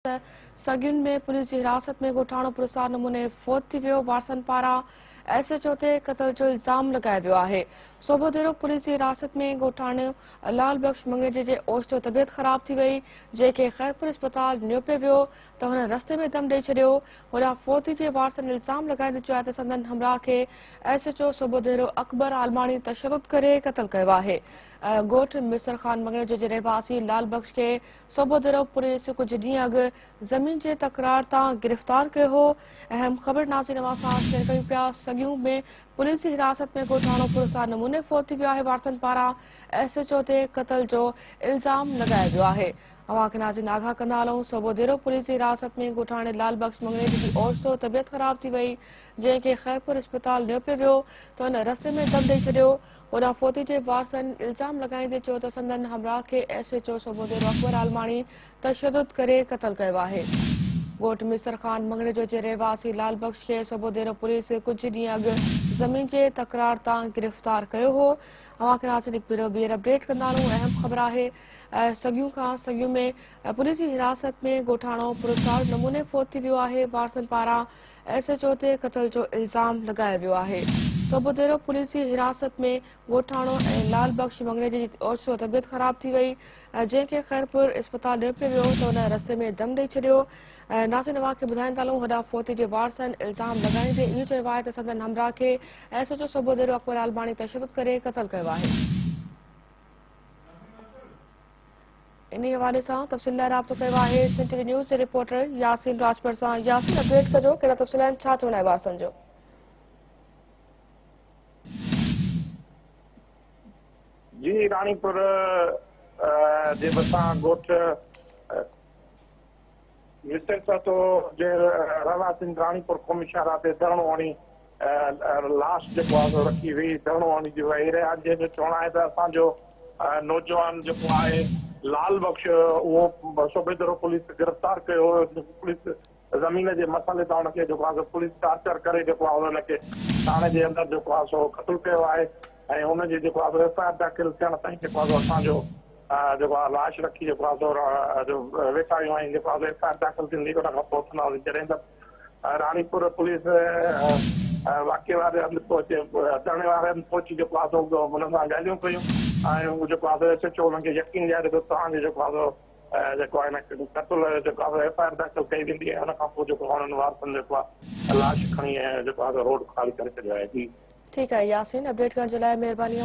सगियुनि में पुलिस जी हिरासत में ॻोठाणो पुरस्कार नमूने फ़ौत थी वियो। वारसनि पारां SHO ते क़त्ल जो इल्ज़ाम लॻायो वियो आहे। सूबो देरो पुलिस जी हिरासत में ॻोठाणे लाल बख़्श मंगेजे जे ओचितो तबियत ख़राब थी वई, जंहिंखे ख़ैरपुर अस्पताल नियो पियो वियो त हुन रस्ते में दम ॾेई छॾियो। होॾां फ़ौती जे वारसनि इल्ज़ाम लॻाईंदे चयो आहे त संदन हमराह खे SHO सूबो देरो अकबर आलमाणी तशदुद करे क़त्ल कयो आहे। ॻोठ मिसर ख़ान मंगेजे जे रहवासी लाल बख़्श खे सूबो देरो पुलिस कुझु ॾींहं अॻु ज़मीन जे तकरार तां गिरफ़्तार कयो हो। अहम ख़बर नाज़रीन सां शेयर कयूं पिया। सगियूं में पुलिस जी हिरासत में ॻोठाणो पुरस्कार नमूने फ़ौत थी वियो आहे। वारसनि पारां SHO ते क़त्ल जो इल्ज़ाम लॻायो वियो आहे। अवां खे नाज़रीन आगाह कंदा हलूं, सूबो देरो पुलिस जी हिरासत में ॻोठाणे लाल बख़्श मंगेजे जी ओचितो तबियत ख़राब थी वई, जंहिंखे ख़ैरपुर अस्पताल नियो पियो वियो त हुन रस्ते में दम ॾेई छॾियो। होॾां फ़ौती जे वारसनि इल्ज़ाम लॻाईंदे चयो त संदन हमराह खे SHO सूबो देरो अकबर आलमाणी तशदुद करे क़त्ल कयो आहे। ॻोठ मिसर ख़ान मंगेजे जे रहवासी लाल बख़्श खे सूबो देरो पुलिस कुझु ॾींहं अॻु ज़मीन जे तकरार तां गिरफ़्तार कयो हो। अवां खे नाज़रीन हिकु भेरो ॿीहर अपडेट कंदा हलूं। अहम ख़बर आहे सगियूं में पुलिस जी हिरासत में ॻोठाणो पुरस्कार नमूने फ़ौत थी वियो आहे। वारसनि पारां SHO ते क़त्ल जो इल्ज़ाम लॻायो वियो आहे। सूबो देरो पुलिस जी हिरासत में ॻोठाणो ऐं लाल बख़्श मंगेजे जी ओचितो तबियत ख़राब थी वई, जंहिंखे ख़ैरपुर अस्पताल नियो पियो वियो त हुन रस्ते में दम ॾेई छॾियो। नाज़रीन अवां खे ॿुधाईंदा हलूं, होॾां फ़ौती जे वारसनि इल्ज़ाम लॻाईंदे इहो चयो आहे त संदन हमराह खे SHO सूबो देरो अकबर आलमाणी तशदुद करे क़त्ल कयो आहे। इन हवाले सां तफ़सील लाइ राब्तो कयो आहे सिंध टीवी न्यूज़ जे रिपोर्टर यासीन राजपर सां। यासीन, अपडेट कजो, कहिड़ा तफ़सील आहिनि, छा चवणो आहे वारसनि जो? जी, रानीपुर जे भरिसां ॻोठ मिसर सातो जे रहवासियुनि रानीपुर क़ौमी शाहरा ते धरणो हणी लाश जेको आहे रखी हुई, धरणो हणी वेही रहिया। जंहिंजो चवणु आहे त असांजो नौजवान जेको आहे लाल बख़्श, उहो सूबे देरो पुलिस गिरफ़्तार कयो हो। पुलिस ज़मीन जे मसइले तां हुनखे जेको आहे पुलिस टार्चर करे जेको आहे हुनखे थाणे जे अंदरि जेको आहे सो क़त्ल कयो आहे। ऐं हुनजी जेको आहे FIR दाख़िल थियण ताईं जेको आहे असांजो जेको आहे लाश रखी जेको आहे सो वेठा आहियूं। ऐं जेको आहे FIR दाख़िल थींदी हुन खां पोइ थींदासीं। जॾहिं त रानीपुर पुलिस वाक़े वारे हंधि पहुचे, धरणे वारे हंधि पहुची जेको आहे सो हुन सां ॻाल्हियूं कयूं ऐं उहो जेको आहे SHO हुनखे यकीन ॾियारे थो तव्हांजो जेको आहे जेको आहे हिन क़त्ल जेको आहे FIR दाख़िल कई वेंदी आहे। हुन खां पोइ जेको हुननि वारसनि जेको आहे लाश खणी जेको आहे रोड ख़ाली करे छॾियो आहे। जी ठीकु आहे यासीन, अपडेट करण जे लाइ महिरबानी।